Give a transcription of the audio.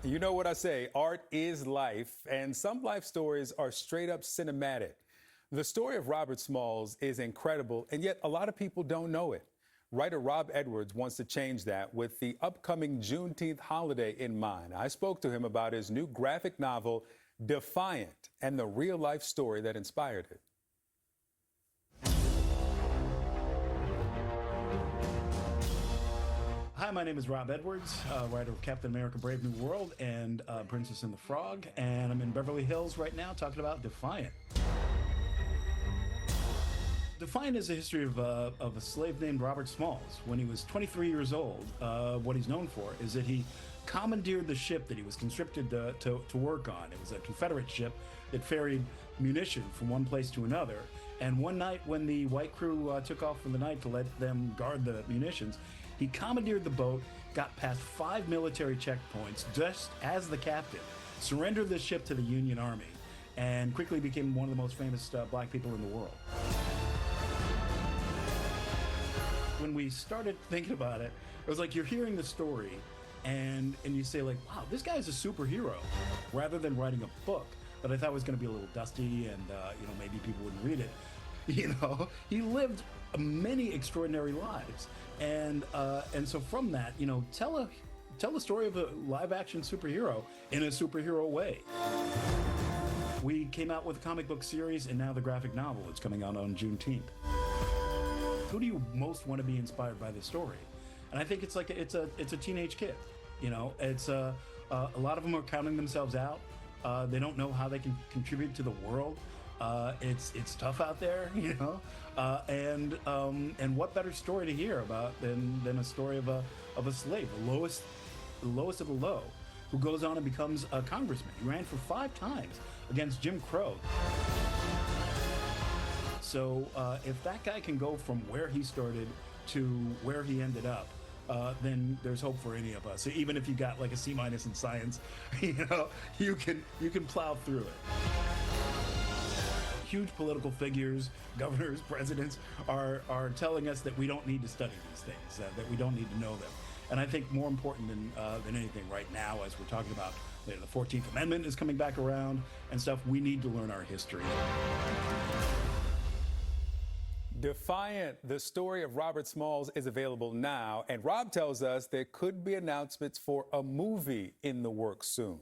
You know what I say, art is life, and some life stories are straight up cinematic. The story of Robert Smalls is incredible, and yet a lot of people don't know it. Writer Rob Edwards wants to change that with the upcoming Juneteenth holiday in mind. I spoke to him about his new graphic novel, Defiant, and the real life story that inspired it. Hi, my name is Rob Edwards, writer of Captain America Brave New World and Princess and the Frog, and I'm in Beverly Hills right now talking about Defiant. Defiant is a history of a slave named Robert Smalls. When he was 23 years old, what he's known for is that he commandeered the ship that he was conscripted to work on. It was a Confederate ship that ferried munition from one place to another. And one night when the white crew took off for the night to let them guard the munitions, he commandeered the boat, got past 5 military checkpoints just as the captain, surrendered the ship to the Union Army, and quickly became one of the most famous black people in the world. When we started thinking about it, it was like you're hearing the story and you say like, wow, this guy's a superhero, rather than writing a book that I thought was going to be a little dusty and maybe people wouldn't read it. He lived many extraordinary lives, and so from that, tell the story of a live-action superhero in a superhero way. We came out with a comic book series, and now the graphic novel is coming out on Juneteenth. Who do you most want to be inspired by this story? And I think it's like it's a teenage kid. It's a lot of them are counting themselves out. They don't know how they can contribute to the world. It's tough out there, and what better story to hear about than a story of a slave, the lowest of the low, who goes on and becomes a congressman. He ran for 5 times against Jim Crow. So if that guy can go from where he started to where he ended up, then there's hope for any of us. Even if you got like a C- in science, you can plow through it. Huge political figures, governors, presidents are telling us that we don't need to study these things, that we don't need to know them. And I think more important than anything right now, as we're talking about the 14th Amendment is coming back around and stuff, we need to learn our history. Defiant, the story of Robert Smalls, is available now, and Rob tells us there could be announcements for a movie in the works soon.